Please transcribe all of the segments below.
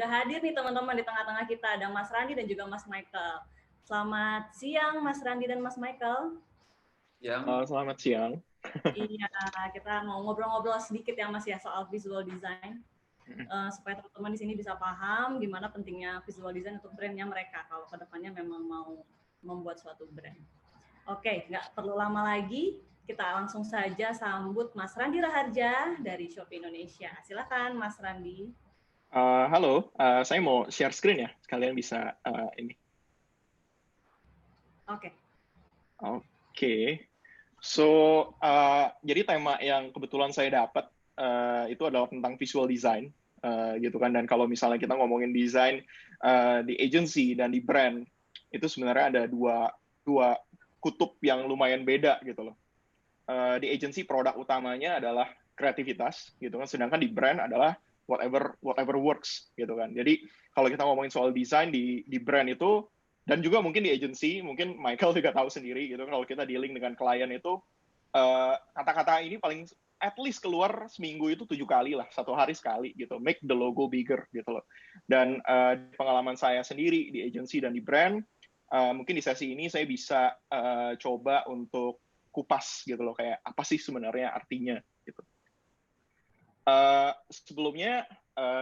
hadir nih teman-teman di tengah-tengah kita. Ada Mas Randi dan juga Mas Michael. Selamat siang Mas Randi dan Mas Michael. Selamat siang. Iya, kita mau ngobrol-ngobrol sedikit ya Mas ya soal visual design. Supaya teman-teman di sini bisa paham gimana pentingnya visual design untuk brandnya mereka kalau kedepannya memang mau membuat suatu brand. Oke, nggak perlu lama lagi, kita langsung saja sambut Mas Randi Raharja dari Shopee Indonesia. Silakan Mas Randi. Halo, saya mau share screen ya, kalian bisa ini. Oke. So, jadi tema yang kebetulan saya dapat itu adalah tentang visual design, gitu kan. Dan kalau misalnya kita ngomongin desain di agency dan di brand, itu sebenarnya ada dua kutub yang lumayan beda gitu loh. Di agency produk utamanya adalah kreativitas, gitu kan. Sedangkan di brand adalah whatever works, gitu kan. Jadi kalau kita ngomongin soal desain di brand itu, dan juga mungkin di agency, mungkin Michael juga tahu sendiri gitu, kalau kita dealing dengan klien itu, kata-kata ini paling at least keluar seminggu itu 7 kali lah, 1 hari sekali gitu, make the logo bigger gitu loh. Dan pengalaman saya sendiri di agency dan di brand, mungkin di sesi ini saya bisa coba untuk kupas gitu loh, kayak apa sih sebenarnya artinya gitu. Sebelumnya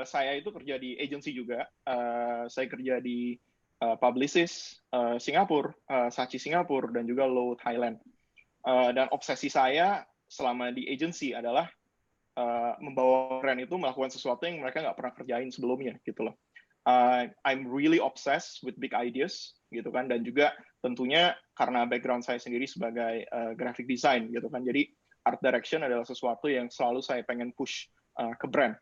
saya itu kerja di agency juga, saya kerja di Publicis Singapura, Saatchi Singapura, dan juga Lowe Thailand. Dan obsesi saya selama di agency adalah membawa brand itu melakukan sesuatu yang mereka nggak pernah kerjain sebelumnya gitu loh. I'm really obsessed with big ideas gitu kan, dan juga tentunya karena background saya sendiri sebagai graphic design gitu kan, jadi art direction adalah sesuatu yang selalu saya pengen push ke brand.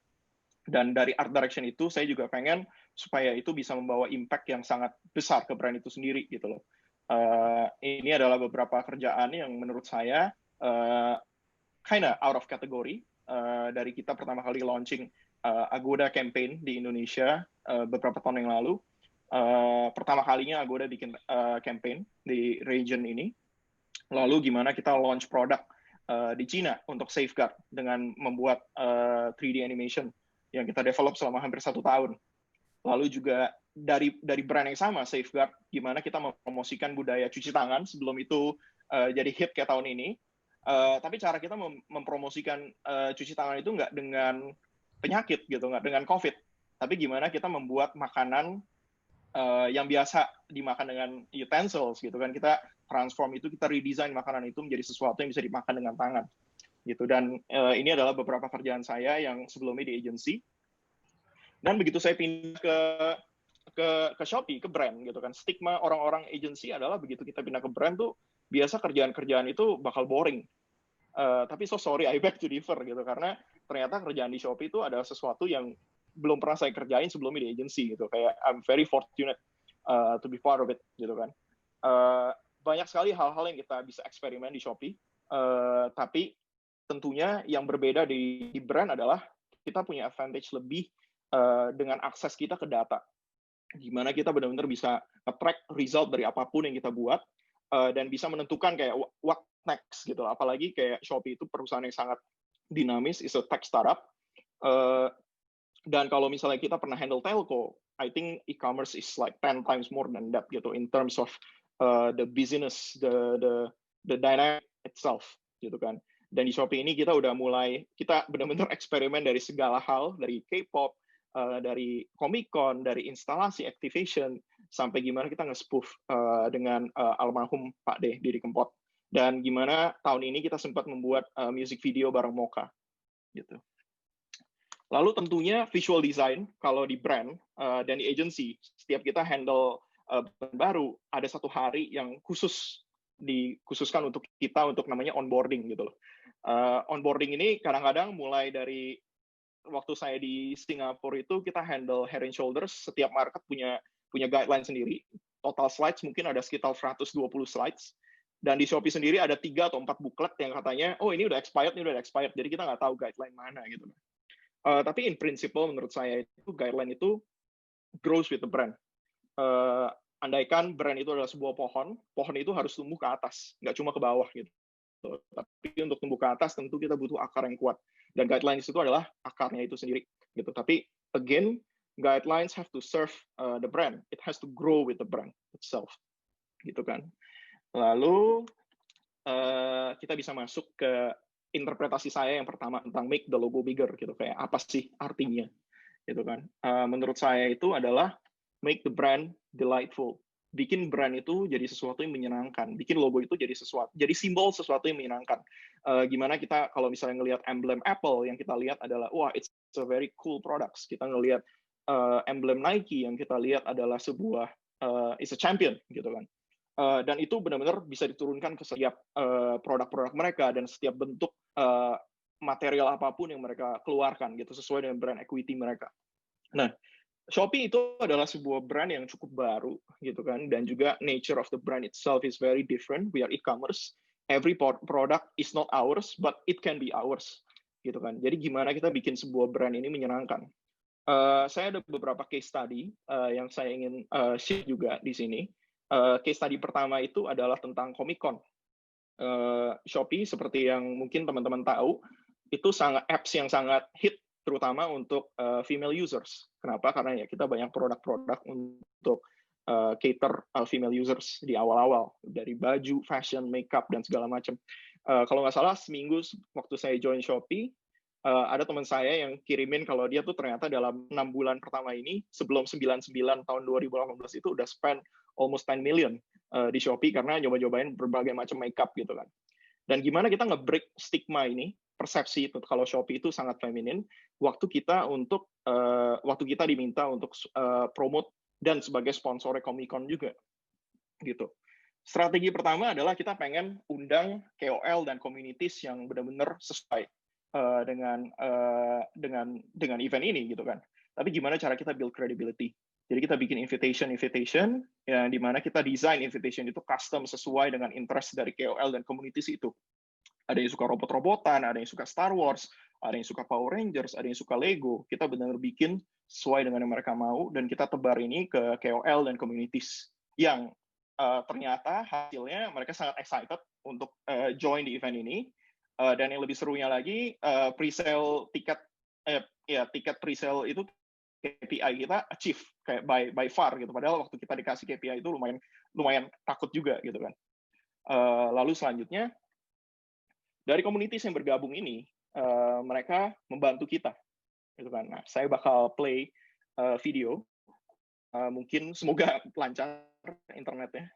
Dan dari art direction itu saya juga pengen supaya itu bisa membawa impact yang sangat besar ke brand itu sendiri gitu loh. Ini adalah beberapa kerjaan yang menurut saya kinda out of category. Dari kita pertama kali launching Agoda campaign di Indonesia beberapa tahun yang lalu. Pertama kalinya Agoda bikin campaign di region ini. Lalu gimana kita launch produk di Cina untuk Safeguard dengan membuat 3D animation yang kita develop selama hampir 1 tahun. Lalu juga dari brand yang sama, Safeguard, gimana kita mempromosikan budaya cuci tangan sebelum itu jadi hit kayak tahun ini. Tapi cara kita mempromosikan cuci tangan itu nggak dengan penyakit gitu, nggak dengan COVID. Tapi gimana kita membuat makanan yang biasa dimakan dengan utensils gitu kan, kita transform itu, kita redesign makanan itu menjadi sesuatu yang bisa dimakan dengan tangan gitu. Dan ini adalah beberapa kerjaan saya yang sebelumnya di agency. Dan begitu saya pindah ke Shopee, ke brand gitu kan, stigma orang-orang agency adalah begitu kita pindah ke brand tuh biasa kerjaan-kerjaan itu bakal boring. Tapi so sorry, I beg to differ gitu, karena ternyata kerjaan di Shopee itu adalah sesuatu yang belum pernah saya kerjain sebelumnya di agency gitu. Kayak I'm very fortunate to be part of it gitu kan. Banyak sekali hal-hal yang kita bisa eksperimen di Shopee, tapi tentunya yang berbeda di brand adalah kita punya advantage lebih dengan akses kita ke data. Gimana kita benar-benar bisa nge-track result dari apapun yang kita buat, dan bisa menentukan kayak what next gitu. Apalagi kayak Shopee itu perusahaan yang sangat dinamis, is a tech startup. Dan kalau misalnya kita pernah handle telco, I think e-commerce is like 10 times more than that gitu in terms of the business, the dynamic itself gitu kan. Dan di Shopee ini kita udah mulai, kita benar-benar eksperimen dari segala hal, dari K-pop, dari Comic-Con, dari instalasi, activation, sampai gimana kita nge-spoof dengan almarhum Pak D, Didi Kempot. Dan gimana tahun ini kita sempat membuat music video bareng Mocha gitu. Lalu tentunya visual design, kalau di brand dan di agency, setiap kita handle brand baru, ada 1 hari yang dikhususkan untuk kita untuk namanya onboarding gitu loh. Onboarding ini kadang-kadang mulai dari waktu saya di Singapura itu kita handle Head and Shoulders, setiap market punya guideline sendiri. Total slides mungkin ada sekitar 120 slides. Dan di Shopee sendiri ada 3 atau 4 booklet yang katanya, oh ini udah expired, jadi kita nggak tahu guideline mana gitu. Tapi in principle menurut saya itu guideline itu grows with the brand. Andaikan brand itu adalah sebuah pohon itu harus tumbuh ke atas, nggak cuma ke bawah gitu. Tapi untuk tumbuh ke atas tentu kita butuh akar yang kuat. Dan guidelines itu adalah akarnya itu sendiri gitu. Tapi again, guidelines have to serve the brand, it has to grow with the brand itself, gitu kan. Lalu kita bisa masuk ke interpretasi saya yang pertama tentang make the logo bigger gitu, kayak apa sih artinya, gitu kan. Menurut saya itu adalah make the brand delightful, bikin brand itu jadi sesuatu yang menyenangkan, bikin logo itu jadi simbol sesuatu yang menyenangkan. Gimana kita kalau misalnya ngelihat emblem Apple, yang kita lihat adalah wah it's a very cool products. Kita ngelihat emblem Nike, yang kita lihat adalah sebuah it's a champion gitu kan. Dan itu benar-benar bisa diturunkan ke setiap produk-produk mereka dan setiap bentuk material apapun yang mereka keluarkan gitu, sesuai dengan brand equity mereka. Nah, Shopee itu adalah sebuah brand yang cukup baru gitu kan, dan juga nature of the brand itself is very different. We are e-commerce. Every product is not ours, but it can be ours gitu kan. Jadi gimana kita bikin sebuah brand ini menyenangkan. Saya ada beberapa case study yang saya ingin share juga di sini. Case study pertama itu adalah tentang Comic Con. Shopee seperti yang mungkin teman-teman tahu, itu apps yang sangat hit terutama untuk female users. Kenapa? Karena ya kita banyak produk-produk untuk cater female users di awal-awal, dari baju, fashion, makeup, dan segala macam. Kalau nggak salah seminggu waktu saya join Shopee, ada teman saya yang kirimin kalau dia tuh ternyata dalam 6 bulan pertama ini, sebelum 99 tahun 2018 itu udah spend almost 10 million di Shopee karena nyoba-nyobain berbagai macam makeup gitu kan. Dan gimana kita nge-break stigma ini, persepsi itu kalau Shopee itu sangat feminin, waktu kita diminta untuk promote dan sebagai sponsor Comic-Con juga gitu. Strategi pertama adalah kita pengen undang KOL dan communities yang benar-benar sesuai dengan event ini gitu kan. Tapi gimana cara kita build credibility? Jadi kita bikin invitation yang dimana kita desain invitation itu custom sesuai dengan interest dari KOL dan communities itu. Ada yang suka robot-robotan, ada yang suka Star Wars, ada yang suka Power Rangers, ada yang suka Lego. Kita benar-benar bikin sesuai dengan yang mereka mau, dan kita tebar ini ke KOL dan communities yang ternyata hasilnya mereka sangat excited untuk join di event ini. Dan yang lebih serunya lagi, pre-sale tiket pre-sale itu KPI kita achieve kayak by far gitu. Padahal waktu kita dikasih KPI itu lumayan takut juga gitu kan. Lalu selanjutnya dari communities yang bergabung ini, mereka membantu kita gitu kan. Nah, saya bakal play video. Mungkin semoga lancar internetnya.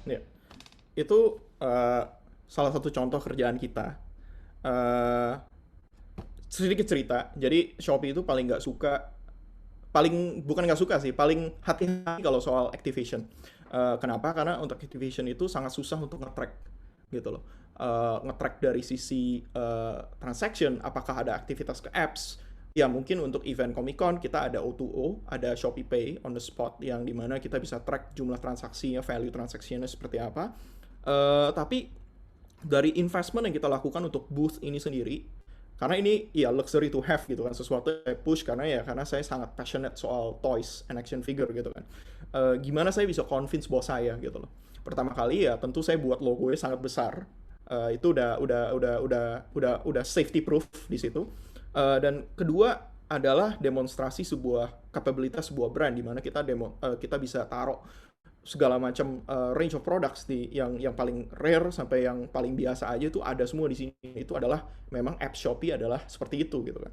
Ya, itu salah satu contoh kerjaan kita. Sedikit cerita, jadi Shopee itu paling bukan nggak suka sih, paling hati-hati kalau soal activation. Kenapa? Karena untuk activation itu sangat susah untuk nge-track gitu loh. Nge-track dari sisi transaction, apakah ada aktivitas ke apps. Ya mungkin untuk event Comic Con kita ada O2O, ada Shopee Pay on the spot, yang dimana kita bisa track jumlah transaksinya, value transaksinya seperti apa. Tapi dari investment yang kita lakukan untuk booth ini sendiri, Karena ini ya luxury to have gitu kan, sesuatu yang saya push karena saya sangat passionate soal toys and action figure gitu kan. Gimana saya bisa convince bos saya gitu loh. Pertama kali ya tentu saya buat logonya sangat besar. Itu udah safety proof di situ. Dan kedua adalah demonstrasi sebuah kapabilitas sebuah brand di mana kita bisa taruh segala macam range of products yang paling rare sampai yang paling biasa aja itu ada semua di sini. Itu adalah memang app Shopee adalah seperti itu gitu kan.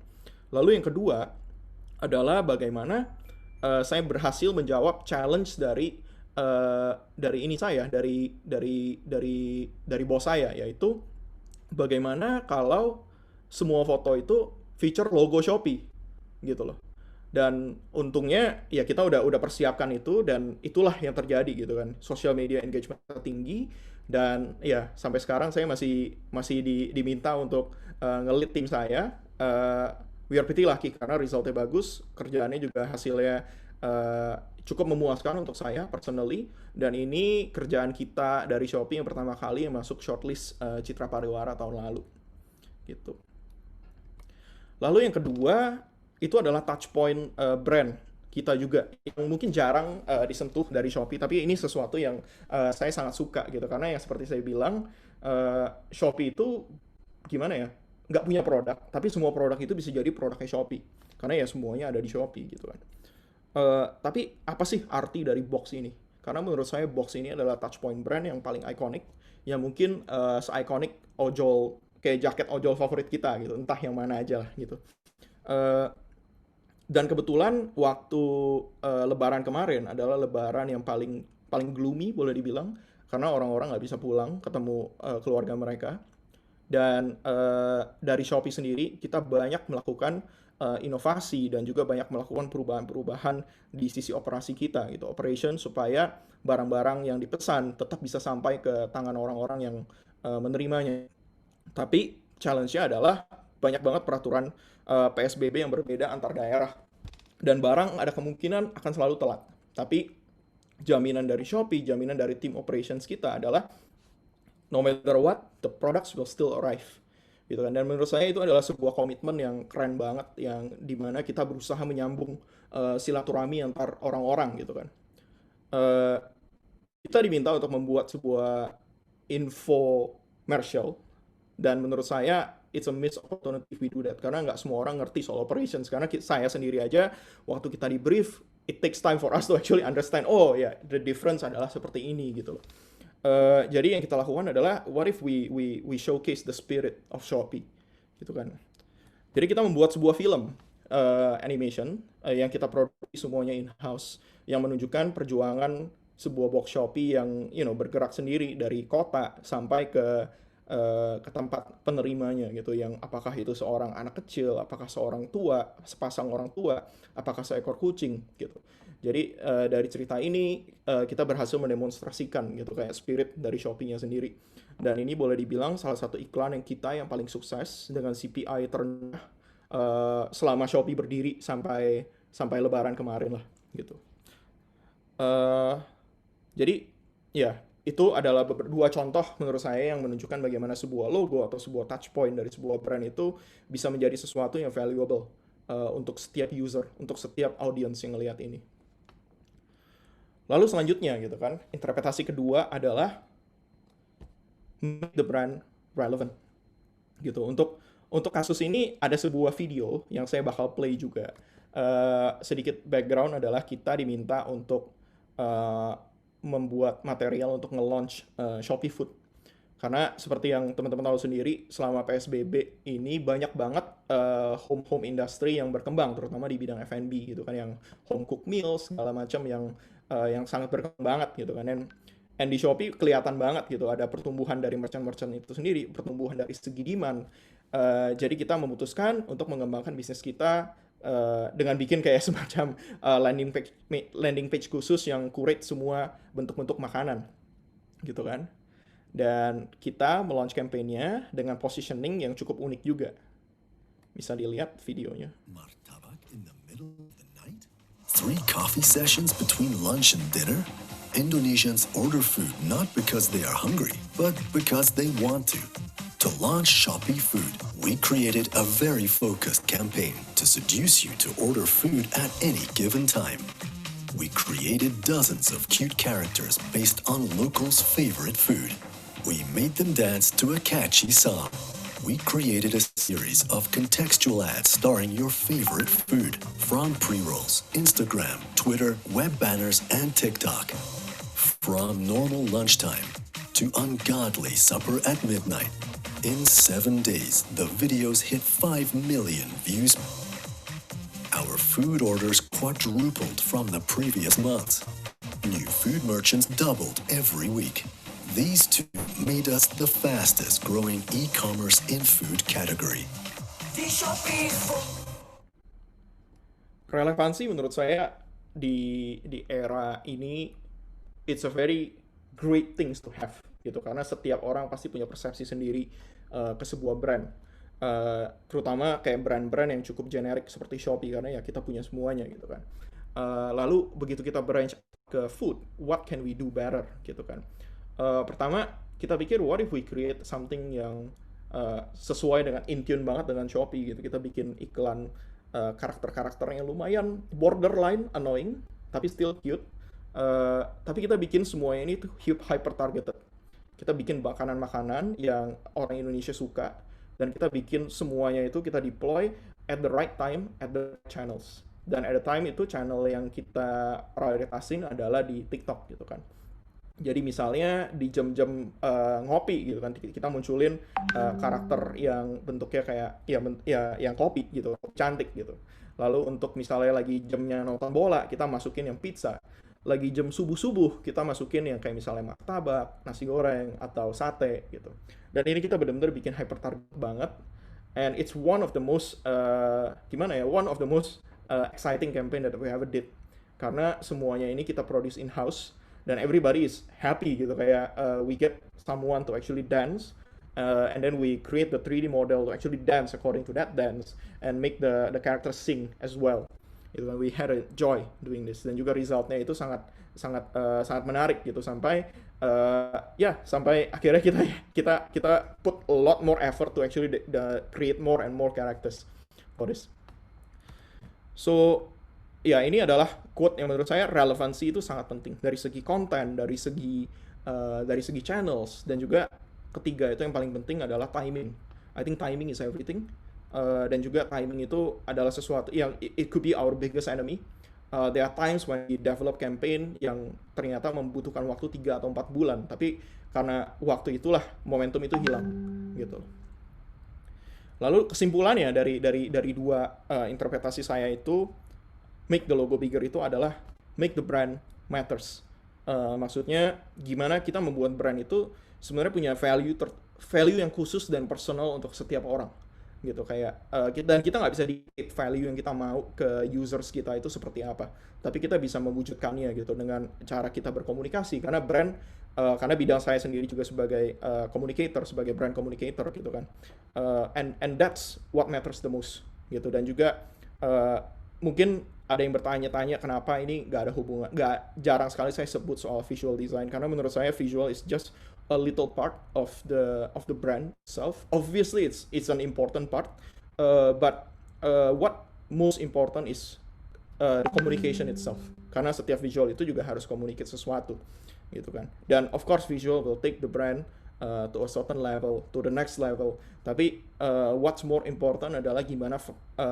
Lalu yang kedua adalah bagaimana saya berhasil menjawab challenge dari ini dari bos saya, yaitu bagaimana kalau semua foto itu feature logo Shopee gitu loh. Dan untungnya ya kita udah persiapkan itu dan itulah yang terjadi gitu kan. Social media engagement tinggi dan ya sampai sekarang saya masih diminta untuk nge-lead tim saya. We are pretty lucky karena resultnya bagus, kerjaannya juga hasilnya cukup memuaskan untuk saya personally, dan ini kerjaan kita dari Shopee yang pertama kali yang masuk shortlist Citra Pariwara tahun lalu gitu. Lalu yang kedua itu adalah touch point brand kita juga yang mungkin jarang disentuh dari Shopee, tapi ini sesuatu yang saya sangat suka gitu karena yang seperti saya bilang, Shopee itu gimana ya, nggak punya produk tapi semua produk itu bisa jadi produknya Shopee karena ya semuanya ada di Shopee gitu kan. Tapi apa sih arti dari box ini? Karena menurut saya box ini adalah touch point brand yang paling ikonik, yang mungkin se-ikonik ojol, kayak jaket ojol favorit kita gitu, entah yang mana aja lah gitu. Dan kebetulan waktu Lebaran kemarin adalah Lebaran yang paling gloomy boleh dibilang, karena orang-orang nggak bisa pulang ketemu keluarga mereka. Dan dari Shopee sendiri kita banyak melakukan inovasi dan juga banyak melakukan perubahan-perubahan di sisi operasi kita gitu, operation, supaya barang-barang yang dipesan tetap bisa sampai ke tangan orang-orang yang menerimanya. Tapi challenge-nya adalah banyak banget peraturan PSBB yang berbeda antar daerah. Dan barang ada kemungkinan akan selalu telat. Tapi jaminan dari Shopee, jaminan dari tim operations kita adalah no matter what, the products will still arrive. Gitu kan. Dan menurut saya itu adalah sebuah komitmen yang keren banget, yang dimana kita berusaha menyambung silaturahmi antar orang-orang gitu kan. Kita diminta untuk membuat sebuah infomercial, dan menurut saya it's a missed opportunity if we do that, karena nggak semua orang ngerti soal operations. Karena saya sendiri aja waktu kita di brief, it takes time for us to actually understand, oh ya, the difference adalah seperti ini gitu loh. Jadi yang kita lakukan adalah what if we showcase the spirit of Shopee gitu kan. Jadi kita membuat sebuah film animation yang kita produksi semuanya in-house, yang menunjukkan perjuangan sebuah box Shopee yang bergerak sendiri dari kota sampai ke tempat penerimanya gitu, yang apakah itu seorang anak kecil, apakah seorang tua, sepasang orang tua, apakah seekor kucing gitu. Jadi dari cerita ini kita berhasil mendemonstrasikan gitu kayak spirit dari Shopee-nya sendiri. Dan ini boleh dibilang salah satu iklan yang paling sukses dengan CPI terendah selama Shopee berdiri sampai Lebaran kemarin lah gitu. Jadi ya itu adalah dua contoh menurut saya yang menunjukkan bagaimana sebuah logo atau sebuah touch point dari sebuah brand itu bisa menjadi sesuatu yang valuable untuk setiap user, untuk setiap audience yang ngelihat ini. Lalu selanjutnya gitu kan, interpretasi kedua adalah make the brand relevant gitu. Untuk kasus ini ada sebuah video yang saya bakal play juga. Sedikit background adalah kita diminta untuk membuat material untuk nge-launch Shopee Food. Karena seperti yang teman-teman tahu sendiri, selama PSBB ini banyak banget home industry yang berkembang, terutama di bidang F&B gitu kan, yang home cook meals segala macam yang sangat berkembang banget gitu kan. And di Shopee kelihatan banget gitu ada pertumbuhan dari merchant-merchant itu sendiri, pertumbuhan dari segi demand. Jadi kita memutuskan untuk mengembangkan bisnis kita dengan bikin kayak semacam landing page khusus yang curate semua bentuk-bentuk makanan gitu kan. Dan kita melaunch campaign-nya dengan positioning yang cukup unik juga. Bisa dilihat videonya. Martabak in the middle of the night? 3 coffee sessions between lunch and dinner? Indonesians order food not because they are hungry, but because they want to. To launch Shopee Food, we created a very focused campaign to seduce you to order food at any given time. We created dozens of cute characters based on locals' favorite food. We made them dance to a catchy song. We created a series of contextual ads starring your favorite food, from pre-rolls, Instagram, Twitter, web banners, and TikTok. From normal lunchtime to ungodly supper at midnight. In 7 days, the videos hit 5 million views. Our food orders quadrupled from the previous months. New food merchants doubled every week. These two made us the fastest growing e-commerce in food category. Relevansi menurut saya di era ini it's a very great things to have gitu, karena setiap orang pasti punya persepsi sendiri ke sebuah brand. Terutama kayak brand-brand yang cukup generik seperti Shopee, karena ya kita punya semuanya gitu kan. Lalu begitu kita branch ke food, what can we do better gitu kan. Pertama kita pikir what if we create something yang sesuai dengan in tune banget dengan Shopee gitu. Kita bikin iklan karakter-karakter yang lumayan borderline annoying tapi still cute. Tapi kita bikin semuanya ini tuh hyper targeted. Kita bikin makanan-makanan yang orang Indonesia suka, dan kita bikin semuanya itu kita deploy at the right time, at the channels. Dan at the time itu channel yang kita prioritasin adalah di TikTok gitu kan. Jadi misalnya di jam-jam ngopi gitu kan, kita munculin karakter yang bentuknya kayak yang kopi gitu, cantik gitu. Lalu untuk misalnya lagi jamnya nonton bola, kita masukin yang pizza. Lagi jam subuh-subuh, kita masukin yang kayak misalnya martabak, nasi goreng, atau sate gitu. Dan ini kita benar-benar bikin hyper target banget. And it's one of the most, one of the most exciting campaign that we ever did. Karena semuanya ini kita produce in-house, dan everybody is happy gitu. Kayak we get someone to actually dance, and then we create the 3D model to actually dance according to that dance, and make the characters sing as well. Itu kan, we had a joy doing this, dan juga resultnya itu sangat menarik gitu, sampai sampai akhirnya kita put a lot more effort to actually create more and more characters for this. So ya, ini adalah quote yang menurut saya relevansi itu sangat penting dari segi konten, dari segi channels, dan juga ketiga itu yang paling penting adalah timing. I think timing is everything. Dan juga timing itu adalah sesuatu yang it could be our biggest enemy. There are times when we develop campaign yang ternyata membutuhkan waktu 3 atau 4 bulan, tapi karena waktu itulah momentum itu hilang gitu. Lalu kesimpulannya dari dua interpretasi saya itu, make the logo bigger itu adalah make the brand matters. Maksudnya gimana kita membuat brand itu sebenarnya punya value yang khusus dan personal untuk setiap orang gitu. Kayak dan kita nggak bisa dictate value yang kita mau ke users kita itu seperti apa, tapi kita bisa mewujudkannya gitu dengan cara kita berkomunikasi, karena brand karena bidang saya sendiri juga sebagai communicator, sebagai brand communicator gitu kan, and that's what matters the most gitu. Dan juga mungkin ada yang bertanya-tanya kenapa ini jarang sekali saya sebut soal visual design, karena menurut saya visual is just a little part of the brand itself. Obviously it's an important part, but what most important is the communication itself, karena setiap visual itu juga harus communicate sesuatu gitu kan. Dan of course visual will take the brand to a certain level, to the next level. Tapi what's more important adalah gimana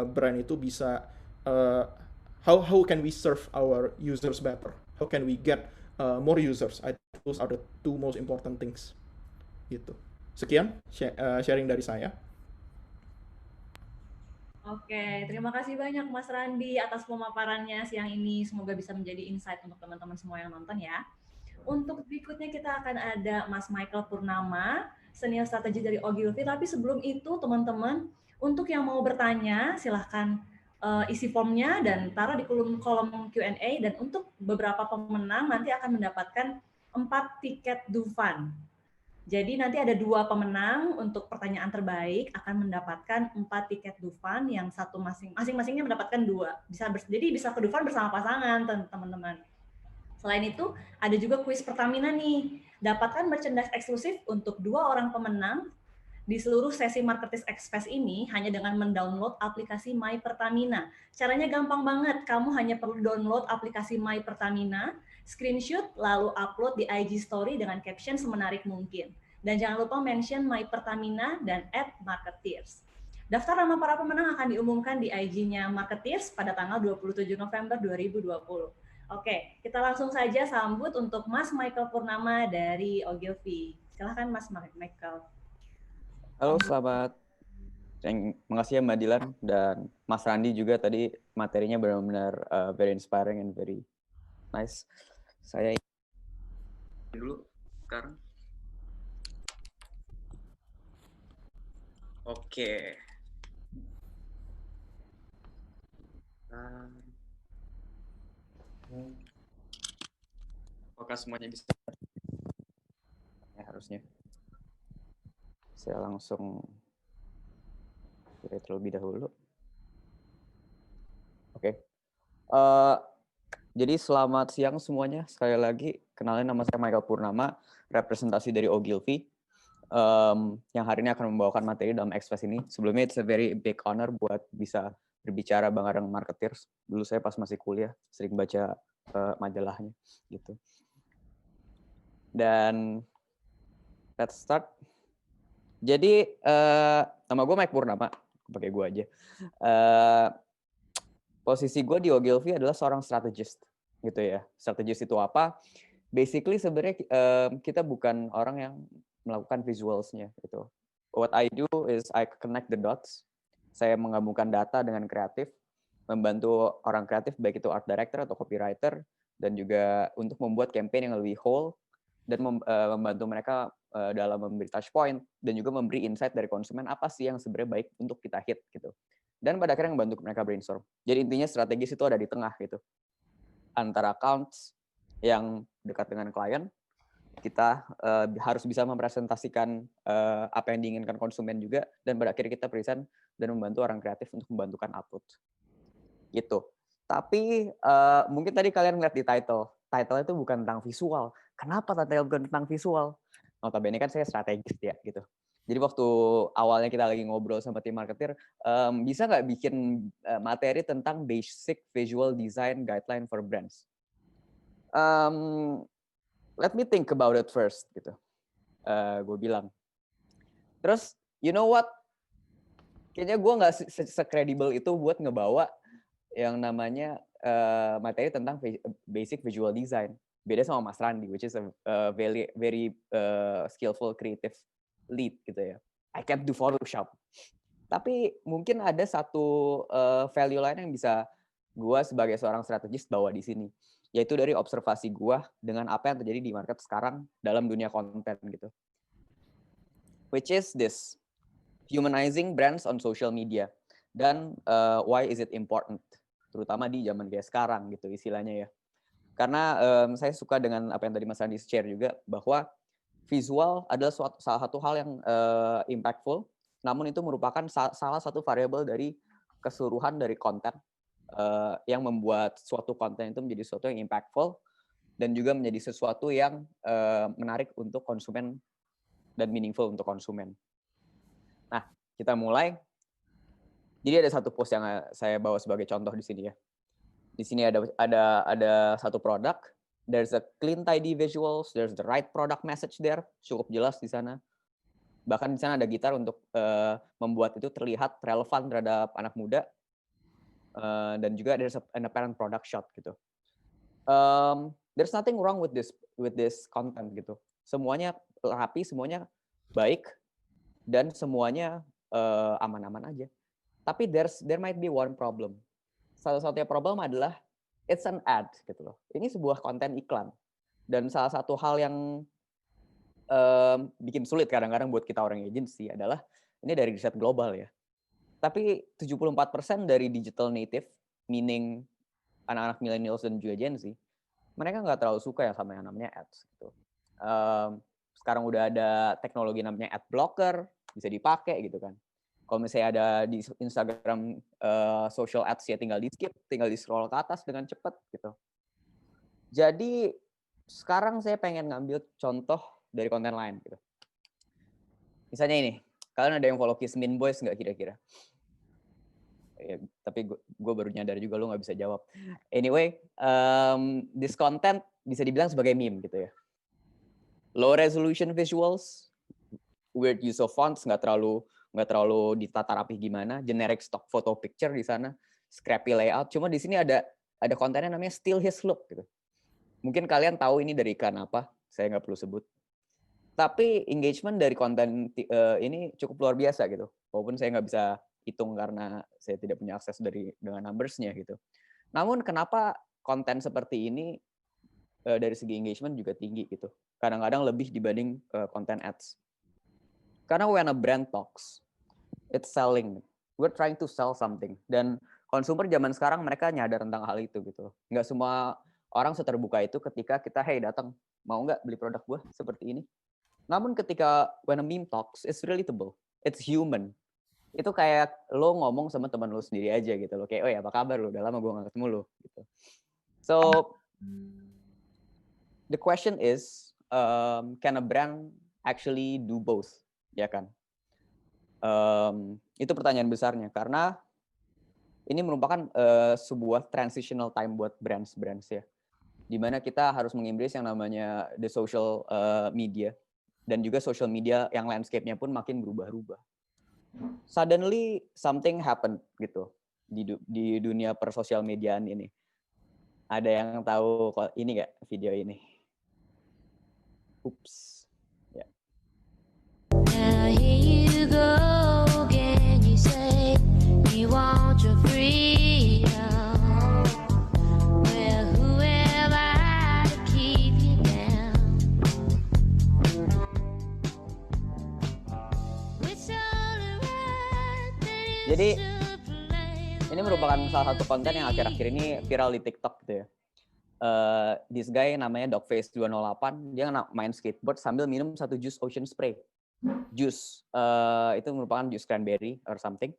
brand itu bisa how can we serve our users better? How can we get more users? I think those are the two most important things. Gitu. Sekian sharing dari saya. Oke, terima kasih banyak Mas Randi atas pemaparannya siang ini. Semoga bisa menjadi insight untuk teman-teman semua yang nonton ya. Untuk berikutnya kita akan ada Mas Michael Purnama, senior strategi dari Ogilvy. Tapi sebelum itu teman-teman, untuk yang mau bertanya silahkan isi formnya dan taruh di kolom Q&A, dan untuk beberapa pemenang nanti akan mendapatkan 4 tiket Dufan. Jadi nanti ada 2 pemenang untuk pertanyaan terbaik akan mendapatkan 4 tiket Dufan, yang satu masing-masingnya mendapatkan 2. Jadi bisa ke Dufan bersama pasangan teman-teman. Selain itu ada juga kuis Pertamina nih. Dapatkan merchandise eksklusif untuk 2 orang pemenang di seluruh sesi Marketis Express ini hanya dengan mendownload aplikasi My Pertamina. Caranya gampang banget, kamu hanya perlu download aplikasi My Pertamina, screenshot, lalu upload di IG Story dengan caption semenarik mungkin. Dan jangan lupa mention My Pertamina dan @Marketeers. Daftar nama para pemenang akan diumumkan di IG-nya Marketeers pada tanggal 27 November 2020. Oke, kita langsung saja sambut untuk Mas Michael Purnama dari Ogilvy. Silahkan Mas Michael. Halo, selamat. Makasih ya Mbak Dilan dan Mas Randi juga tadi materinya benar-benar very inspiring and very nice. Saya dulu sekarang. Oke. Apakah semuanya bisa? Ya, harusnya. Saya langsung terlebih dahulu. Oke. Jadi selamat siang semuanya. Sekali lagi, kenalin nama saya Michael Purnama, representasi dari Ogilvy, yang hari ini akan membawakan materi dalam Express ini. Sebelumnya, it's a very big honor buat bisa berbicara bareng Marketeers. Dulu saya pas masih kuliah, sering baca majalahnya. Gitu. Dan let's start. Jadi, nama gue Mike Purnama, pakai gue aja. Posisi gue di Ogilvy adalah seorang strategist, gitu ya. Strategist itu apa? Basically sebenarnya kita bukan orang yang melakukan visuals-nya, gitu. What I do is I connect the dots. Saya menggabungkan data dengan kreatif, membantu orang kreatif, baik itu art director atau copywriter, dan juga untuk membuat campaign yang lebih whole, dan membantu mereka dalam memberi touch point dan juga memberi insight dari konsumen apa sih yang sebenarnya baik untuk kita hit gitu. Dan pada akhirnya membantu mereka brainstorm. Jadi intinya strategis itu ada di tengah gitu. Antara accounts yang dekat dengan klien, kita harus bisa mempresentasikan apa yang diinginkan konsumen juga, dan pada akhirnya kita present dan membantu orang kreatif untuk membantukan output. Gitu. Tapi mungkin tadi kalian lihat di title. Title itu bukan tentang visual. Kenapa title bukan tentang visual? Notabene kan saya strategis ya gitu. Jadi waktu awalnya kita lagi ngobrol sama tim marketer, bisa nggak bikin materi tentang basic visual design guideline for brands? Let me think about it first gitu. Gue bilang. Terus, you know what? Kayaknya gue nggak se-credible itu buat ngebawa yang namanya materi tentang basic visual design. Beda sama Mas Randi, which is a very skillful creative lead gitu ya. I can't do Photoshop. Tapi mungkin ada satu value lain yang bisa gue sebagai seorang strategis bawa di sini, yaitu dari observasi gue dengan apa yang terjadi di market sekarang dalam dunia konten gitu. Which is this, humanizing brands on social media. Dan why is it important? Terutama di zaman kayak sekarang gitu istilahnya ya. Karena saya suka dengan apa yang tadi Mas Randi share juga, bahwa visual adalah salah satu hal yang impactful, namun itu merupakan salah satu variabel dari keseluruhan dari konten yang membuat suatu konten itu menjadi sesuatu yang impactful dan juga menjadi sesuatu yang menarik untuk konsumen dan meaningful untuk konsumen. Nah, kita mulai. Jadi ada satu post yang saya bawa sebagai contoh di sini ya. Di sini ada satu produk, there's a clean tidy visuals, there's the right product message there, cukup jelas di sana. Bahkan di sana ada gitar untuk membuat itu terlihat relevan terhadap anak muda, dan juga there's an apparent product shot gitu. There's nothing wrong with this content gitu. Semuanya rapi, semuanya baik, dan semuanya aman-aman aja. Tapi there might be one problem. Satu-satunya problem adalah it's an ad gitu loh. Ini sebuah konten iklan. Dan salah satu hal yang bikin sulit kadang-kadang buat kita orang agency adalah ini dari riset global ya. Tapi 74% dari digital native, meaning anak-anak millennials dan juga Gen Z, mereka nggak terlalu suka ya sama yang namanya ads gitu. Sekarang udah ada teknologi namanya ad blocker, bisa dipakai gitu kan. Kalau misalnya ada di Instagram social ads ya tinggal di skip, tinggal di scroll ke atas dengan cepat gitu. Jadi sekarang saya pengen ngambil contoh dari konten lain gitu. Misalnya ini, Kalian ada yang follow Kismin Boys nggak kira-kira? Ya, tapi gue baru nyadar juga lo nggak bisa jawab. Anyway, this content bisa dibilang sebagai meme gitu ya. Low resolution visuals, weird use of fonts, nggak terlalu ditata rapi gimana, generic stock photo picture di sana, scrappy layout. Cuma di sini ada kontennya namanya Still His Look gitu. Mungkin kalian tahu ini dari iklan apa, saya nggak perlu sebut. Tapi engagement dari konten ini cukup luar biasa gitu. Walaupun saya nggak bisa hitung karena saya tidak punya akses dengan numbers-nya gitu. Namun kenapa konten seperti ini dari segi engagement juga tinggi gitu. Kadang-kadang lebih dibanding konten ads. Karena when a brand talks, it's selling. We're trying to sell something. Dan konsumer zaman sekarang mereka nyadar tentang hal itu gitu. Nggak semua orang seterbuka itu ketika kita, hey datang, mau nggak beli produk gue seperti ini? Namun ketika when a meme talks, it's relatable. It's human. Itu kayak lo ngomong sama teman lo sendiri aja gitu loh. Kayak, oh ya apa kabar lo? Udah lama gue nggak ketemu lo. Gitu. So, the question is, can a brand actually do both? Ya kan? Itu pertanyaan besarnya. Karena ini merupakan sebuah transitional time buat brands ya. Dimana kita harus mengembrace yang namanya the social media. Dan juga social media yang landscape-nya pun makin berubah-ubah. Suddenly something happened gitu di dunia persosial mediaan ini. Ada yang tahu ini nggak video ini? Oops. Ya. Now here you go again, you say you want your freedom. Well, who am I to keep you down? Jadi ini merupakan salah satu konten yang akhir-akhir ini viral di TikTok gitu ya. This guy namanya Dogface 208, dia main skateboard sambil minum satu jus Ocean Spray. Jus itu merupakan jus cranberry or something.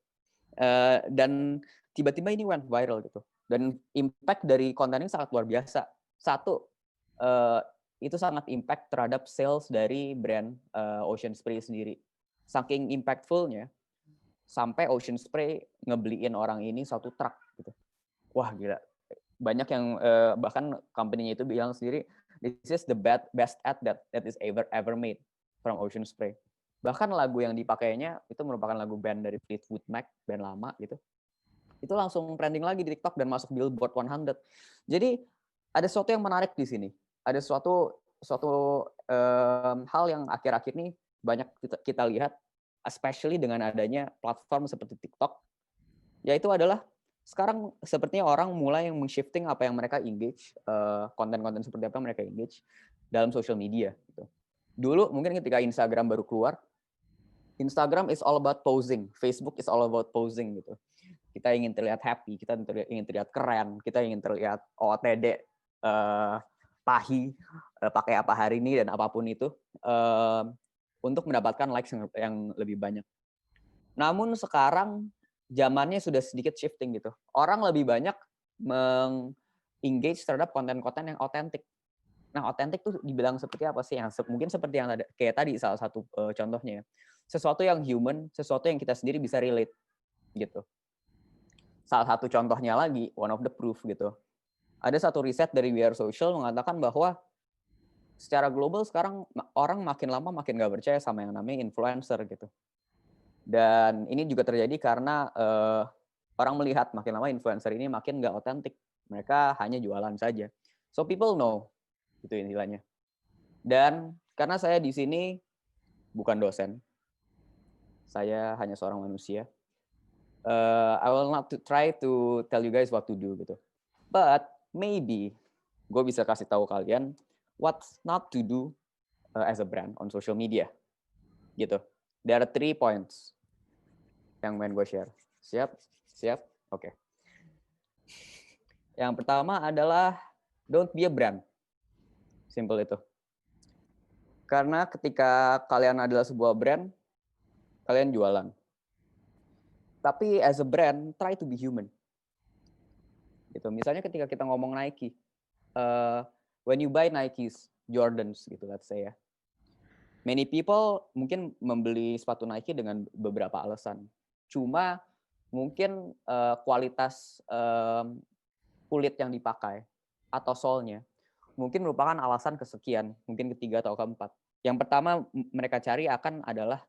Dan tiba-tiba ini went viral gitu. Dan impact dari konten ini sangat luar biasa. Satu, itu sangat impact terhadap sales dari brand Ocean Spray sendiri. Saking impactful-nya, sampai Ocean Spray ngebeliin orang ini satu truk gitu. Wah gila. Banyak yang bahkan company-nya itu bilang sendiri, this is the best ad that is ever made from Ocean Spray. Bahkan lagu yang dipakainya itu merupakan lagu band dari Fleetwood Mac, band lama gitu. Itu langsung trending lagi di TikTok dan masuk Billboard 100. Jadi ada sesuatu yang menarik di sini. Ada suatu hal yang akhir-akhir ini banyak kita lihat, especially dengan adanya platform seperti TikTok, yaitu adalah sekarang sepertinya orang mulai shifting apa yang mereka engage, konten-konten seperti apa yang mereka engage dalam social media. Gitu. Dulu mungkin ketika Instagram baru keluar, Instagram is all about posing, Facebook is all about posing gitu. Kita ingin terlihat happy, kita ingin terlihat keren, kita ingin terlihat OOTD, tahi, pakai apa hari ini dan apapun itu, untuk mendapatkan likes yang lebih banyak. Namun sekarang zamannya sudah sedikit shifting gitu. Orang lebih banyak meng-engage terhadap konten-konten yang otentik. Nah, otentik tuh dibilang seperti apa sih? Yang mungkin seperti yang ada kayak tadi salah satu contohnya. Sesuatu yang human, sesuatu yang kita sendiri bisa relate gitu. Salah satu contohnya lagi, one of the proof gitu. Ada satu riset dari We Are Social mengatakan bahwa secara global sekarang orang makin lama makin nggak percaya sama yang namanya influencer gitu. Dan ini juga terjadi karena orang melihat makin lama influencer ini makin nggak otentik. Mereka hanya jualan saja. So people know, gitu istilahnya. Dan karena saya di sini bukan dosen, saya hanya seorang manusia. I will not try to tell you guys what to do gitu. But maybe gue bisa kasih tahu kalian what not to do as a brand on social media, gitu. There are 3 points yang main gue share. Siap? Oke. Yang pertama adalah don't be a brand. Simple itu. Karena ketika kalian adalah sebuah brand, kalian jualan. Tapi as a brand, try to be human. Gitu. Misalnya ketika kita ngomong Nike, when you buy Nikes, Jordans gitu, let's say ya. Many people mungkin membeli sepatu Nike dengan beberapa alasan. Cuma mungkin kualitas kulit yang dipakai atau sole-nya mungkin merupakan alasan kesekian, mungkin ketiga atau keempat. Yang pertama mereka cari adalah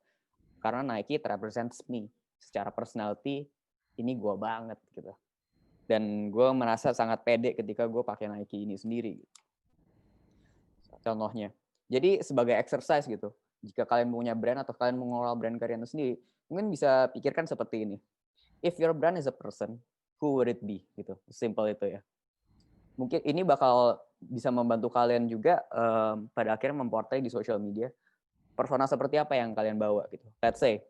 karena Nike represents me. Secara personality, ini gue banget gitu. Dan gue merasa sangat pede ketika gue pakai Nike ini sendiri. Contohnya. Jadi sebagai exercise gitu, jika kalian punya brand atau kalian mengelola brand kalian sendiri, mungkin bisa pikirkan seperti ini. If your brand is a person, who would it be? Gitu. Simple itu ya. Mungkin ini bakal bisa membantu kalian juga pada akhirnya memportray di social media persona seperti apa yang kalian bawa gitu. Let's say,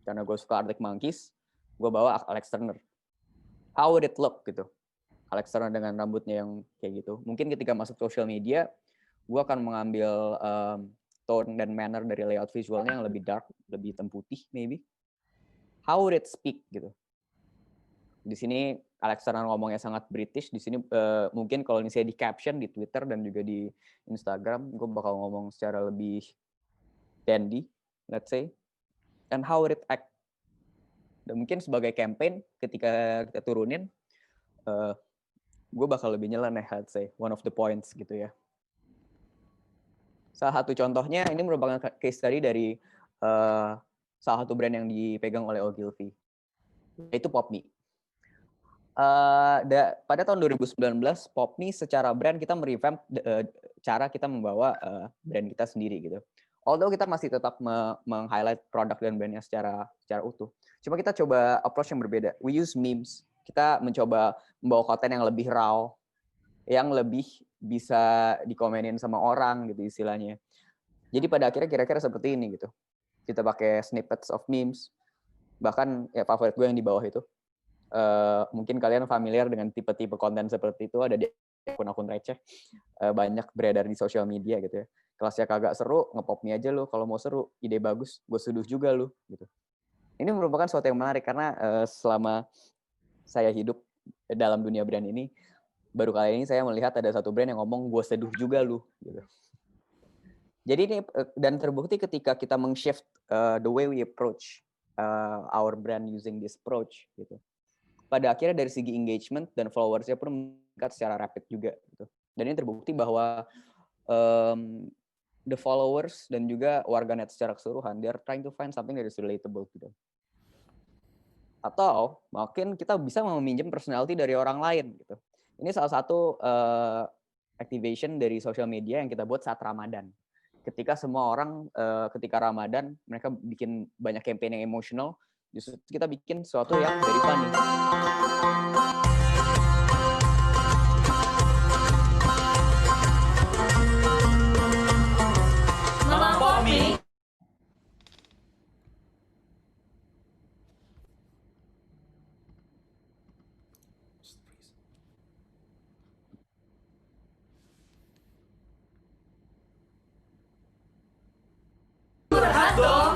karena gue suka Arctic Monkeys, gue bawa Alex Turner. How would it look gitu? Alex Turner dengan rambutnya yang kayak gitu. Mungkin ketika masuk social media, gue akan mengambil tone dan manner dari layout visualnya yang lebih dark, lebih hitam putih maybe. How would it speak gitu? Di sini Alex Turner ngomongnya sangat British. Di sini mungkin kalau misalnya di caption di Twitter dan juga di Instagram, gue bakal ngomong secara lebih dandy, let's say. And how would it act? Dan mungkin sebagai campaign ketika kita turunin, gue bakal lebih nyeleneh, let's say, one of the points gitu ya. Salah satu contohnya ini merupakan case study dari salah satu brand yang dipegang oleh Ogilvy, yaitu PopMe. Pada tahun 2019, PopMe secara brand kita merevamp cara kita membawa brand kita sendiri gitu. Although kita masih tetap meng-highlight produk dan brandnya secara utuh. Cuma kita coba approach yang berbeda. We use memes. Kita mencoba membawa konten yang lebih raw, yang lebih bisa dikomenin sama orang gitu istilahnya. Jadi pada akhirnya kira-kira seperti ini gitu. Kita pakai snippets of memes. Bahkan ya favorit gue yang di bawah itu. Mungkin kalian familiar dengan tipe-tipe konten seperti itu, ada di akun-akun receh, banyak beredar di sosial media gitu ya. Kelasnya kagak seru, nge-pop me aja lu, kalau mau seru, ide bagus, gue seduh juga lu gitu. Ini merupakan sesuatu yang menarik karena selama saya hidup dalam dunia brand ini, baru kali ini saya melihat ada satu brand yang ngomong gue seduh juga lu gitu. Jadi ini dan terbukti ketika kita meng-shift the way we approach our brand using this approach gitu. Pada akhirnya dari segi engagement dan followersnya pun meningkat secara rapid juga gitu. Dan ini terbukti bahwa the followers dan juga warganet secara keseluruhan they are trying to find something that is relatable gitu. Atau mungkin kita bisa meminjam personality dari orang lain gitu. Ini salah satu activation dari social media yang kita buat saat Ramadan. Ketika semua orang ketika Ramadan mereka bikin banyak campaign yang emotional, justru kita bikin sesuatu yang very funny. Mama Popme.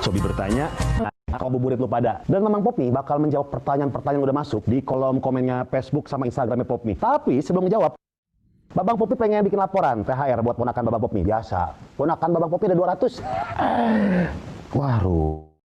Sobi bertanya, apa buburit lu pada? Dan memang Popme bakal menjawab pertanyaan-pertanyaan yang udah masuk di kolom komennya Facebook sama Instagramnya Popme. Tapi sebelum menjawab, Babang Popme pengen bikin laporan THR buat ponakan Babang Popme. Biasa, ponakan Babang Popme ada 200. Waduh.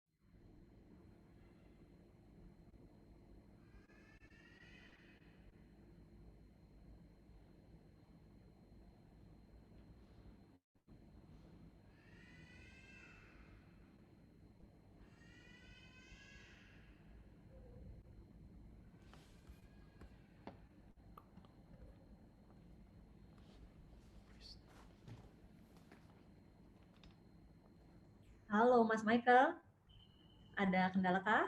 Halo Mas Michael, ada kendala kah?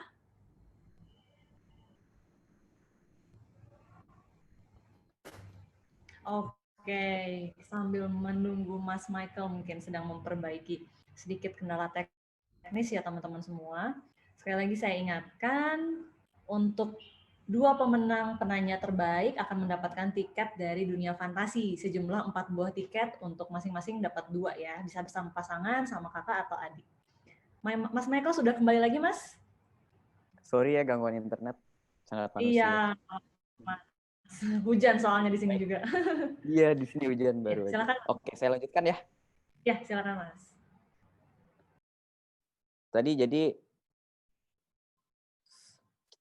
Oke, sambil menunggu Mas Michael mungkin sedang memperbaiki sedikit kendala teknis ya teman-teman semua. Sekali lagi saya ingatkan untuk 2 pemenang penanya terbaik akan mendapatkan tiket dari Dunia Fantasi sejumlah 4 buah tiket untuk masing-masing dapat 2 ya, bisa bersama pasangan, sama kakak atau adik. Mas Michael sudah kembali lagi Mas? Sorry ya gangguan internet, sangat manusia. Iya, Mas. Hujan soalnya di sini juga. Iya di sini hujan baru. Ya, silakan. Oke saya lanjutkan ya. Ya silakan Mas. Tadi jadi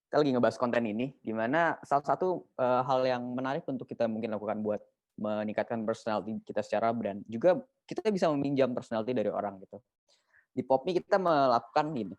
kita lagi ngebahas konten ini, di mana salah satu hal yang menarik untuk kita mungkin lakukan buat meningkatkan personality kita secara brand, juga kita bisa meminjam personality dari orang gitu. Di Popme kita melakukan ini.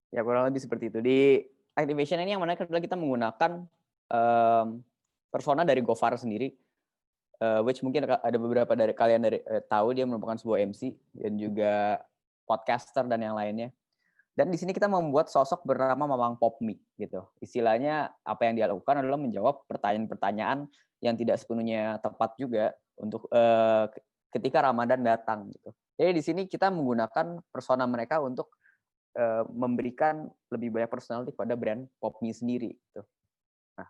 Ya kurang lebih seperti itu. Di activation ini yang menarik adalah kita menggunakan persona dari Gofar sendiri, which mungkin ada beberapa dari kalian tahu dia merupakan sebuah MC dan juga podcaster dan yang lainnya. Dan di sini kita membuat sosok bernama Mamang Popme gitu. Istilahnya apa yang dia lakukan adalah menjawab pertanyaan-pertanyaan yang tidak sepenuhnya tepat juga untuk ketika Ramadan datang gitu. Jadi di sini kita menggunakan persona mereka untuk memberikan lebih banyak personality kepada brand Popme sendiri gitu. Nah,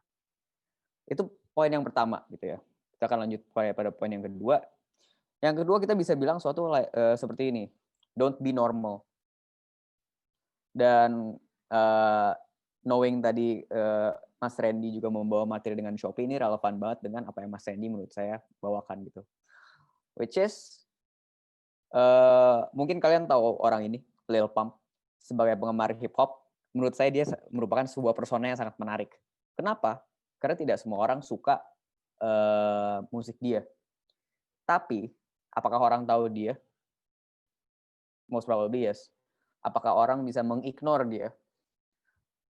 itu poin yang pertama gitu ya. Kita akan lanjut pada poin yang kedua. Yang kedua kita bisa bilang suatu seperti ini. Don't be normal. Dan knowing tadi Mas Randy juga membawa materi dengan Shopee, ini relevan banget dengan apa yang Mas Randy menurut saya bawakan gitu. Which is mungkin kalian tahu orang ini, Lil Pump. Sebagai penggemar hip hop, menurut saya dia merupakan sebuah persona yang sangat menarik. Kenapa? Karena tidak semua orang suka musik dia. Tapi, apakah orang tahu dia? Most probably yes. Apakah orang bisa mengignore dia?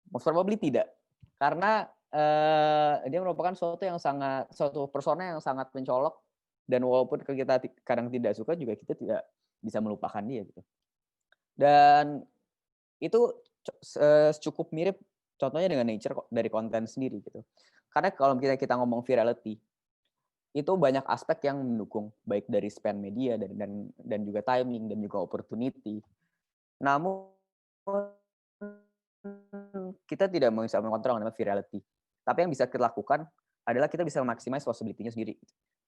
Most probably tidak. Karena dia merupakan suatu persona yang sangat mencolok, dan walaupun kita kadang tidak suka juga kita tidak bisa melupakan dia gitu. Dan itu cukup mirip contohnya dengan nature dari konten sendiri gitu. Karena kalau kita ngomong virality, itu banyak aspek yang mendukung, baik dari spend media dan juga timing dan juga opportunity. Namun kita tidak bisa mengontrol namanya virality. Tapi yang bisa kita lakukan adalah kita bisa maximize possibility-nya sendiri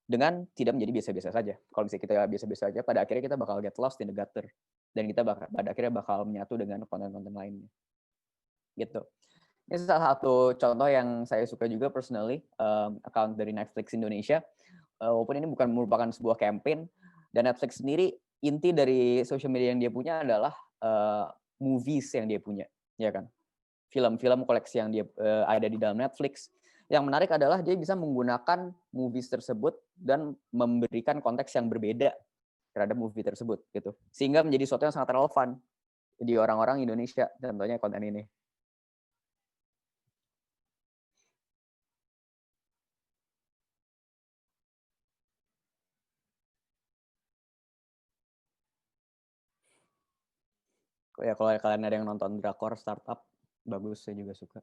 dengan tidak menjadi biasa-biasa saja. Kalau misalnya kita biasa-biasa saja, pada akhirnya kita bakal get lost in the gutter. Dan kita pada akhirnya bakal menyatu dengan konten-konten lainnya. Gitu. Ini salah satu contoh yang saya suka juga personally, account dari Netflix Indonesia. Walaupun ini bukan merupakan sebuah campaign, dan Netflix sendiri, inti dari social media yang dia punya adalah movies yang dia punya, ya kan? Film-film koleksi yang dia ada di dalam Netflix. Yang menarik adalah dia bisa menggunakan movies tersebut dan memberikan konteks yang berbeda terhadap movie tersebut gitu, sehingga menjadi sesuatu yang sangat relevan di orang-orang Indonesia, contohnya konten ini. Ya kalau kalian ada yang nonton drakor startup, bagus, saya juga suka.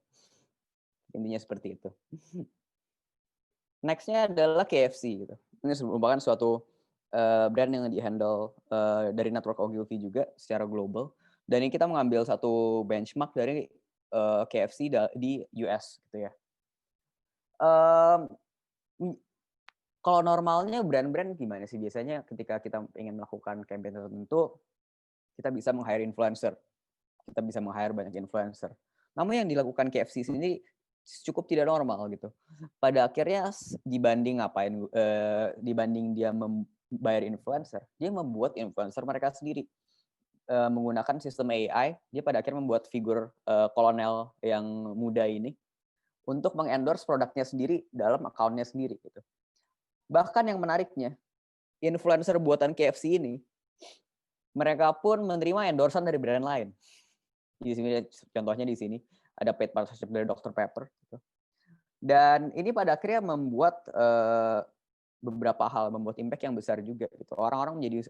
Intinya seperti itu. Next-nya adalah KFC gitu. Ini merupakan suatu brand yang di-handle dari network Ogilvy juga secara global. Dan ini kita mengambil satu benchmark dari KFC di US gitu ya. Kalau normalnya brand-brand gimana sih? Biasanya ketika kita ingin melakukan campaign tertentu, kita bisa meng-hire influencer. Kita bisa meng-hire banyak influencer. Namun yang dilakukan KFC sendiri cukup tidak normal gitu. Pada akhirnya dibanding dia membayar influencer, dia membuat influencer mereka sendiri. Menggunakan sistem AI, dia pada akhirnya membuat figur kolonel yang muda ini untuk mengendorse produknya sendiri dalam account-nya sendiri gitu. Bahkan yang menariknya, influencer buatan KFC ini mereka pun menerima endorsement dari brand lain. Di sini contohnya di sini ada paid partnership dari Dr. Pepper gitu. Dan ini pada akhirnya membuat beberapa hal, membuat impact yang besar juga gitu. Orang-orang menjadi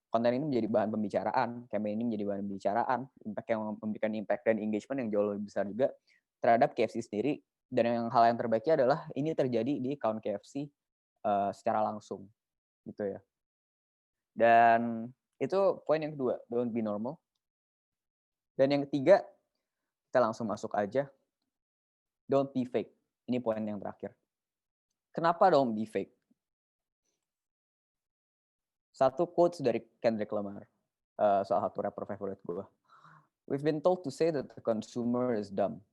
konten ini menjadi bahan pembicaraan, campaign ini menjadi bahan pembicaraan, impact yang memberikan impact dan engagement yang jauh lebih besar juga terhadap KFC sendiri. Dan hal yang terbaiknya adalah ini terjadi di account KFC secara langsung gitu ya. Dan itu poin yang kedua, don't be normal. Dan yang ketiga, kita langsung masuk aja, don't be fake. Ini poin yang terakhir. Kenapa don't be fake? Satu quotes dari Kendrick Lamar, salah satu rapper favorit gue. We've been told to say that the consumer is dumb,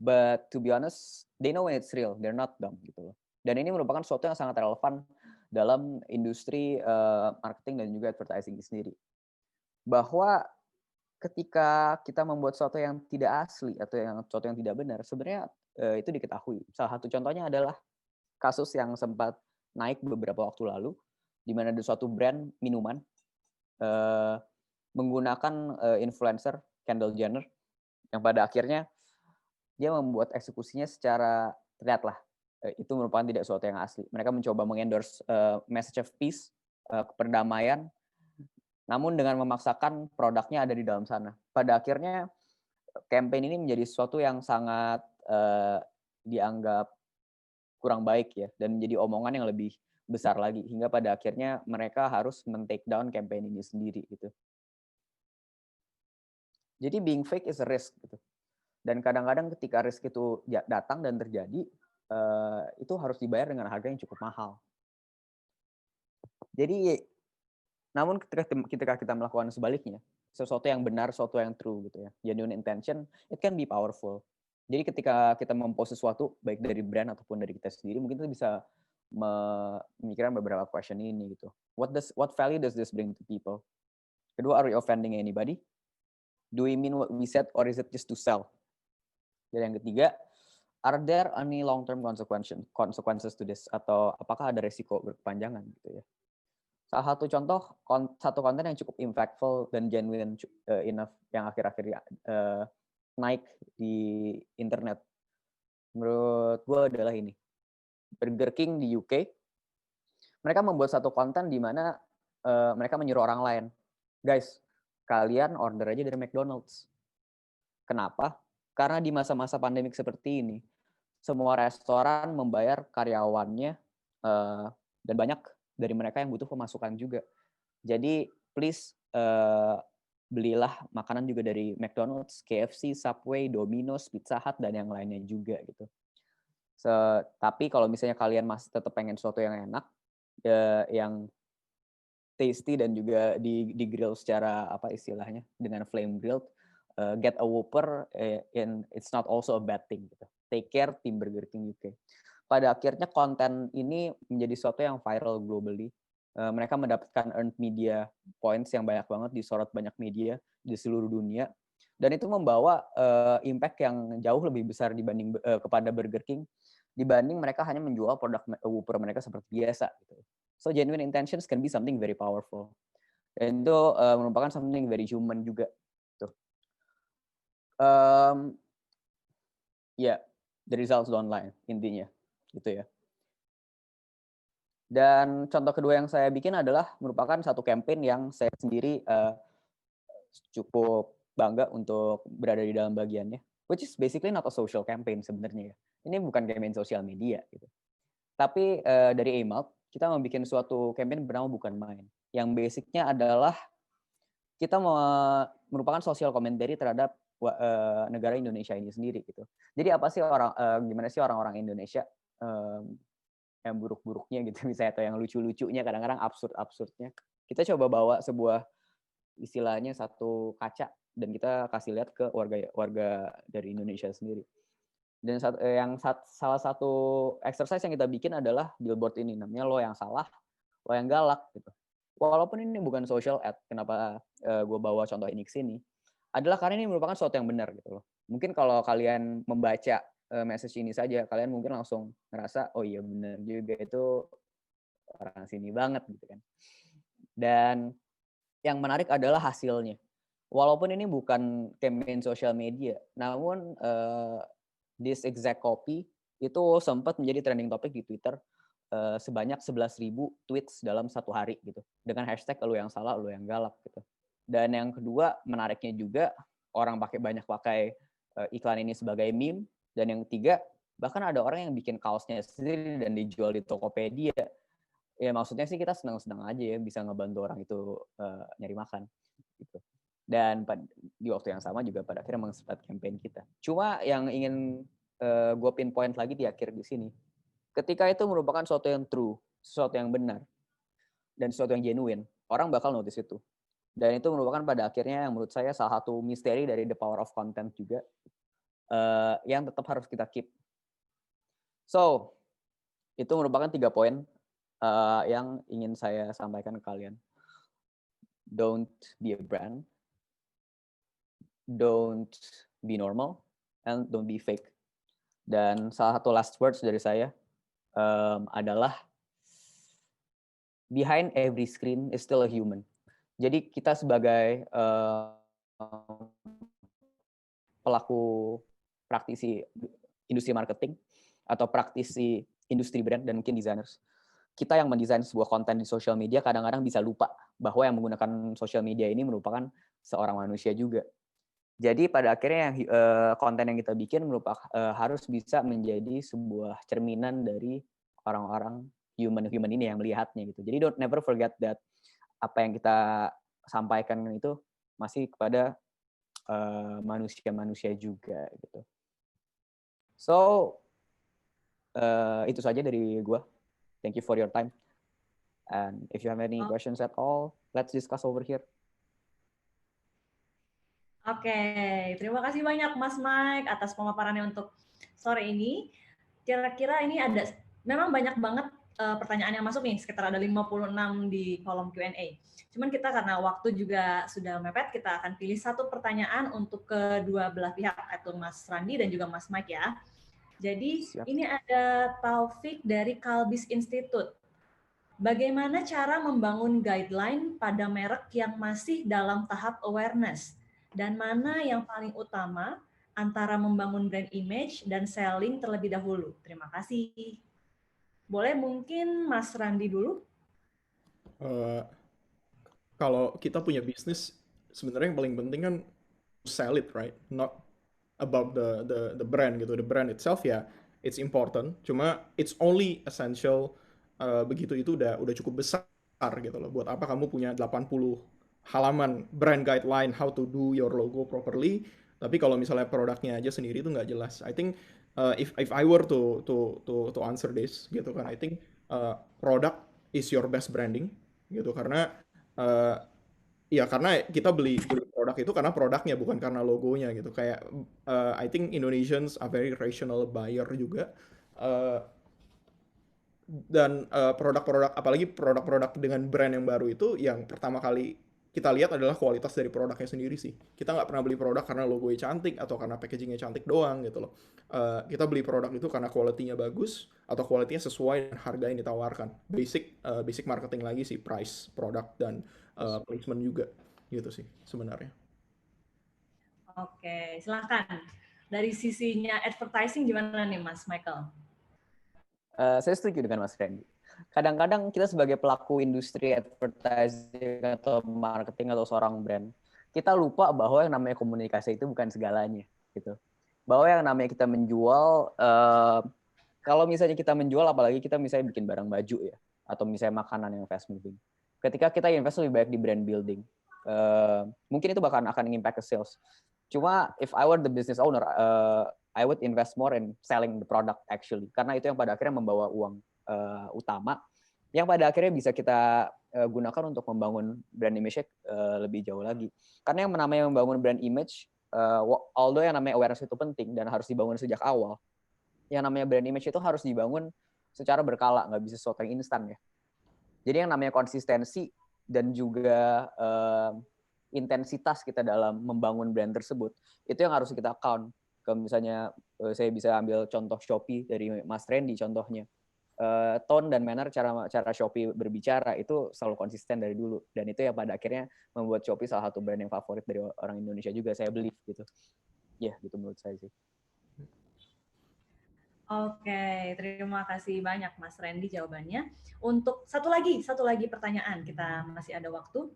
but to be honest, they know when it's real. They're not dumb gitu loh. Dan ini merupakan sesuatu yang sangat relevan dalam industri marketing dan juga advertising sendiri. Bahwa ketika kita membuat sesuatu yang tidak asli atau sesuatu yang tidak benar, sebenarnya itu diketahui. Salah satu contohnya adalah kasus yang sempat naik beberapa waktu lalu, di mana ada suatu brand minuman menggunakan influencer Kendall Jenner, yang pada akhirnya dia membuat eksekusinya secara terlihat lah itu merupakan tidak sesuatu yang asli. Mereka mencoba mengendorse message of peace, perdamaian, namun dengan memaksakan produknya ada di dalam sana. Pada akhirnya campaign ini menjadi sesuatu yang sangat dianggap kurang baik ya, dan menjadi omongan yang lebih besar lagi, hingga pada akhirnya mereka harus men-take down campaign ini sendiri gitu. Jadi being fake is a risk gitu. Dan kadang-kadang ketika risk itu datang dan terjadi, itu harus dibayar dengan harga yang cukup mahal. Jadi, namun ketika kita melakukan sebaliknya, sesuatu yang benar, sesuatu yang true gitu ya, genuine intention, it can be powerful. Jadi ketika kita mempost sesuatu, baik dari brand ataupun dari kita sendiri, mungkin kita bisa memikirkan beberapa question ini gitu. What value does this bring to people? Kedua, are we offending anybody? Do we mean what we said, or is it just to sell? Dan yang ketiga, are there any long-term consequences to this? Atau apakah ada resiko berkepanjangan gitu ya? Salah satu contoh, satu konten yang cukup impactful dan genuine enough yang akhir-akhir naik di internet, menurut gue adalah ini. Burger King di UK, mereka membuat satu konten di mana mereka menyuruh orang lain, guys, kalian order aja dari McDonald's. Kenapa? Karena di masa-masa pandemik seperti ini, semua restoran membayar karyawannya dan banyak dari mereka yang butuh pemasukan juga. Jadi please belilah makanan juga dari McDonald's, KFC, Subway, Domino's, Pizza Hut, dan yang lainnya juga gitu. Tapi kalau misalnya kalian masih tetap pengen sesuatu yang enak, yang tasty dan juga di grill secara apa istilahnya dengan flame grilled, get a Whopper, and it's not also a bad thing gitu. Take care tim Burger King UK. Pada akhirnya konten ini menjadi sesuatu yang viral globally. Mereka mendapatkan earned media points yang banyak banget, disorot banyak media di seluruh dunia, dan itu membawa impact yang jauh lebih besar dibanding kepada Burger King dibanding mereka hanya menjual produk Whopper mereka seperti biasa gitu. So genuine intentions can be something very powerful. Dan itu merupakan something very human juga. Tuh. The results don't lie intinya, gitu ya. Dan contoh kedua yang saya bikin adalah merupakan satu campaign yang saya sendiri cukup bangga untuk berada di dalam bagiannya, which is basically not a social campaign sebenarnya ya. Ini bukan campaign sosial media gitu. Tapi dari Aimalt, kita membuat suatu campaign bernama Bukan Main, yang basicnya adalah kita merupakan social commentary terhadap negara Indonesia ini sendiri gitu. Jadi apa sih gimana sih orang-orang Indonesia yang buruk-buruknya gitu misalnya, atau yang lucu-lucunya, kadang-kadang absurd-absurdnya. Kita coba bawa sebuah istilahnya satu kaca dan kita kasih lihat ke warga dari Indonesia sendiri. Dan salah satu exercise yang kita bikin adalah billboard ini, namanya Lo Yang Salah, Lo Yang Galak gitu. Walaupun ini bukan social ad, kenapa gue bawa contoh ini ke sini, adalah karena ini merupakan sesuatu yang benar gitu loh. Mungkin kalau kalian membaca message ini saja, kalian mungkin langsung ngerasa, oh iya benar juga, itu orang sini banget gitu kan. Dan yang menarik adalah hasilnya. Walaupun ini bukan campaign social media, namun this exact copy itu sempat menjadi trending topic di Twitter sebanyak 11.000 tweets dalam satu hari gitu. Dengan hashtag lu yang salah, lu yang galak gitu. Dan yang kedua, menariknya juga orang banyak pakai iklan ini sebagai meme. Dan yang ketiga, bahkan ada orang yang bikin kaosnya sendiri dan dijual di Tokopedia. Ya maksudnya sih kita senang-senang aja ya bisa ngebantu orang itu nyari makan gitu. Dan di waktu yang sama juga pada akhirnya meng-start campaign kita. Cuma yang ingin gue pinpoint lagi di akhir di sini, ketika itu merupakan sesuatu yang true, sesuatu yang benar, dan sesuatu yang genuine, orang bakal notice itu. Dan itu merupakan pada akhirnya yang menurut saya salah satu misteri dari the power of content juga, yang tetap harus kita keep. So, itu merupakan 3 poin yang ingin saya sampaikan ke kalian. Don't be a brand, don't be normal, and don't be fake. Dan salah satu last words dari saya adalah behind every screen is still a human. Jadi kita sebagai pelaku praktisi industri marketing atau praktisi industri brand dan mungkin designers, kita yang mendesain sebuah konten di social media kadang-kadang bisa lupa bahwa yang menggunakan social media ini merupakan seorang manusia juga. Jadi pada akhirnya konten yang kita bikin harus bisa menjadi sebuah cerminan dari orang-orang human ini yang melihatnya gitu. Jadi don't never forget that apa yang kita sampaikan itu masih kepada manusia-manusia juga gitu. So itu saja dari gua. Thank you for your time. And if you have any questions at all, let's discuss over here. Oke, terima kasih banyak Mas Mike atas pemaparannya untuk sore ini. Kira-kira ini memang banyak banget pertanyaan yang masuk nih, sekitar ada 56 di kolom Q&A. Cuman kita karena waktu juga sudah mepet, kita akan pilih satu pertanyaan untuk kedua belah pihak, yaitu Mas Randi dan juga Mas Mike ya. Jadi Siap. Ini ada Taufik dari Kalbis Institute. Bagaimana cara membangun guideline pada merek yang masih dalam tahap awareness? Dan mana yang paling utama antara membangun brand image dan selling terlebih dahulu? Terima kasih. Boleh mungkin Mas Randi dulu? Kalau kita punya bisnis, sebenarnya yang paling penting kan sell it, right? Not about the brand gitu. The brand itself ya, it's important. Cuma it's only essential begitu itu udah cukup besar gitu loh. Buat apa kamu punya 80 halaman brand guideline how to do your logo properly, tapi kalau misalnya produknya aja sendiri itu nggak jelas. I think if I were to answer this gitu kan, I think product is your best branding gitu karena ya karena kita beli produk itu karena produknya bukan karena logonya gitu. Kayak I think Indonesians are very rational buyer juga. Dan produk-produk apalagi produk-produk dengan brand yang baru itu yang pertama kali kita lihat adalah kualitas dari produknya sendiri sih. Kita nggak pernah beli produk karena logonya cantik atau karena packagingnya cantik doang gitu loh. Kita beli produk itu karena kualitinya bagus atau kualitinya sesuai dengan harga yang ditawarkan. Basic marketing lagi sih, price, produk, dan placement juga gitu sih sebenarnya. Oke, silakan. Dari sisinya advertising gimana nih Mas Michael? Saya setuju dengan Mas Randy. Kadang-kadang kita sebagai pelaku industri advertising atau marketing atau seorang brand, kita lupa bahwa yang namanya komunikasi itu bukan segalanya, gitu. Bahwa yang namanya kita menjual, kalau misalnya kita menjual, apalagi kita misalnya bikin barang baju ya, atau misalnya makanan yang fast moving. Ketika kita invest lebih banyak di brand building, mungkin itu bahkan akan impact ke sales. Cuma if I were the business owner, I would invest more in selling the product actually, karena itu yang pada akhirnya membawa uang utama, yang pada akhirnya bisa kita gunakan untuk membangun brand image lebih jauh lagi. Karena yang namanya membangun brand image, although yang namanya awareness itu penting dan harus dibangun sejak awal, yang namanya brand image itu harus dibangun secara berkala, nggak bisa sesuatu yang instan ya. Jadi yang namanya konsistensi dan juga intensitas kita dalam membangun brand tersebut, itu yang harus kita count. Kalau misalnya saya bisa ambil contoh Shopee dari Mas Randy contohnya. tone dan manner cara Shopee berbicara itu selalu konsisten dari dulu, dan itu yang pada akhirnya membuat Shopee salah satu brand yang favorit dari orang Indonesia juga, saya believe gitu. Ya, gitu menurut saya sih. Oke, terima kasih banyak Mas Randy jawabannya. Untuk satu lagi pertanyaan, kita masih ada waktu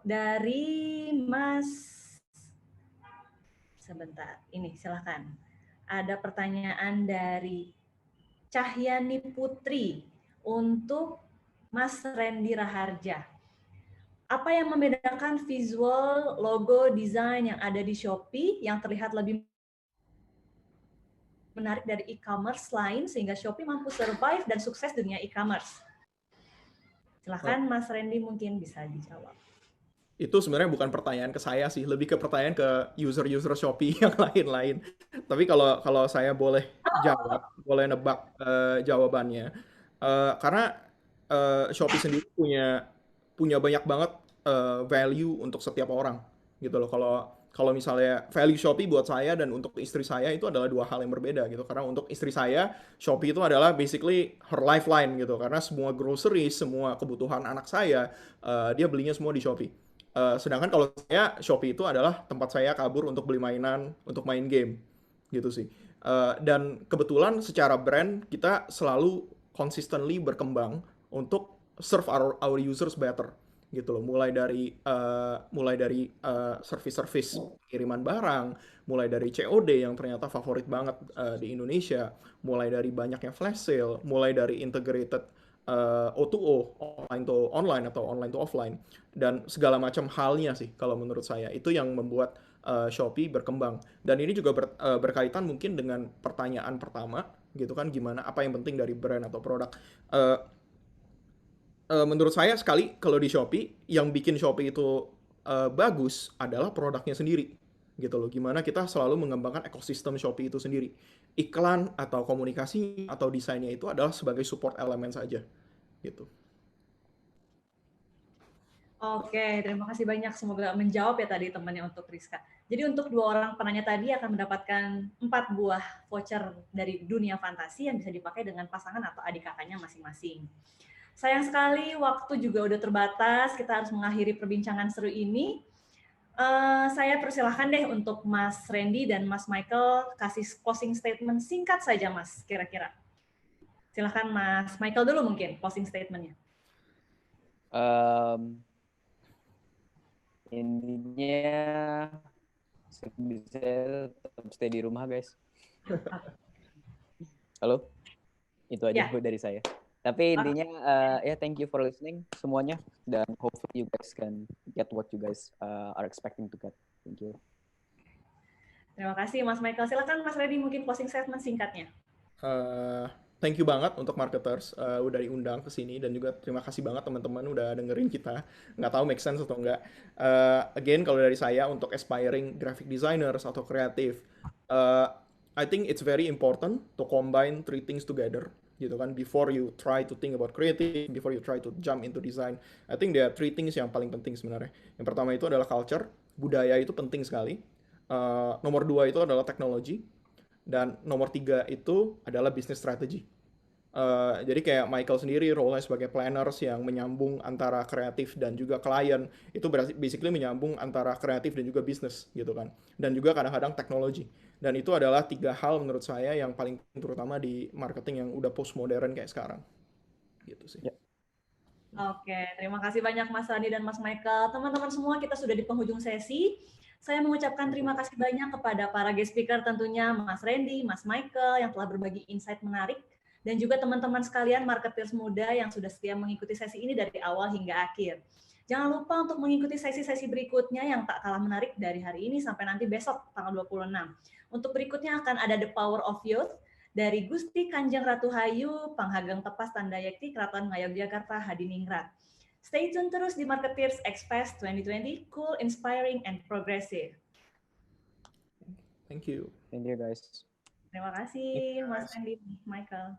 dari Mas. Sebentar, ini silahkan. Ada pertanyaan dari Cahyani Putri untuk Mas Randy Raharja. Apa yang membedakan visual, logo, desain yang ada di Shopee yang terlihat lebih menarik dari e-commerce lain sehingga Shopee mampu survive dan sukses dunia e-commerce? Silahkan Mas Randy mungkin bisa dijawab. Itu sebenarnya bukan pertanyaan ke saya sih, lebih ke pertanyaan ke user-user Shopee yang lain-lain. Tapi kalau saya boleh jawab, boleh nebak jawabannya, karena Shopee sendiri punya banyak banget value untuk setiap orang, gitu loh. Kalau misalnya value Shopee buat saya dan untuk istri saya itu adalah dua hal yang berbeda gitu. Karena untuk istri saya, Shopee itu adalah basically her lifeline gitu. Karena semua grocery, semua kebutuhan anak saya, dia belinya semua di Shopee. Sedangkan kalau saya, Shopee itu adalah tempat saya kabur untuk beli mainan, untuk main game, gitu sih. Dan kebetulan secara brand kita selalu consistently berkembang untuk serve our users better, gitu loh. Mulai dari service-service kiriman barang, mulai dari COD yang ternyata favorit banget di Indonesia, mulai dari banyaknya flash sale, mulai dari integrated O2O, online to online atau online to offline, dan segala macam halnya sih kalau menurut saya itu yang membuat Shopee berkembang. Dan ini juga berkaitan mungkin dengan pertanyaan pertama gitu kan, gimana apa yang penting dari brand atau produk. Menurut saya sekali kalau di Shopee yang bikin Shopee itu bagus adalah produknya sendiri gitu loh. Gimana kita selalu mengembangkan ekosistem Shopee itu sendiri. Iklan atau komunikasi atau desainnya itu adalah sebagai support elemen saja gitu. Oke, terima kasih banyak. Semoga menjawab ya tadi temannya untuk Rizka. Jadi untuk dua orang penanya tadi akan mendapatkan 4 buah voucher dari dunia fantasi yang bisa dipakai dengan pasangan atau adik kakaknya masing-masing. Sayang sekali waktu juga udah terbatas, kita harus mengakhiri perbincangan seru ini. Saya persilahkan deh untuk Mas Randy dan Mas Michael kasih closing statement singkat saja Mas, kira-kira. Silahkan Mas Michael dulu mungkin closing statement-nya. Intinya bisa tetap stay di rumah guys. Halo, itu aja dari saya. Tapi intinya thank you for listening semuanya, dan hopefully you guys can get what you guys are expecting to get. Thank you. Terima kasih Mas Michael. Silakan Mas Randy mungkin closing statement singkatnya. Thank you banget untuk marketers udah diundang ke sini, dan juga terima kasih banget teman-teman udah dengerin kita. Nggak tahu make sense atau enggak. Again, kalau dari saya untuk aspiring graphic designers atau kreatif, I think it's very important to combine three things together gitu kan, before you try to think about creative, before you try to jump into design. I think there are three things yang paling penting sebenarnya. Yang pertama itu adalah culture, budaya itu penting sekali. Nomor 2 itu adalah teknologi, dan nomor 3 itu adalah business strategy. Jadi kayak Michael sendiri role-nya sebagai planners yang menyambung antara kreatif dan juga klien, itu basically menyambung antara kreatif dan juga bisnis gitu kan, dan juga kadang-kadang teknologi. Dan itu adalah 3 hal menurut saya yang paling penting, terutama di marketing yang udah postmodern kayak sekarang gitu sih. Oke, terima kasih banyak Mas Randy dan Mas Michael. Teman-teman semua, kita sudah di penghujung sesi. Saya mengucapkan terima kasih banyak kepada para guest speaker tentunya, Mas Randy, Mas Michael yang telah berbagi insight menarik, dan juga teman-teman sekalian marketers muda yang sudah setia mengikuti sesi ini dari awal hingga akhir. Jangan lupa untuk mengikuti sesi-sesi berikutnya yang tak kalah menarik dari hari ini sampai nanti besok tanggal 26. Untuk berikutnya akan ada The Power of Youth dari Gusti Kanjeng Ratu Hayu, Panghageng Tepas Tandayekti, Keraton Ngayogyakarta Hadiningrat. Stay tune terus di Marketeers X-Fest 2020, cool, inspiring, and progressive. Thank you. Thank you guys. Terima kasih Mas Randy, Michael.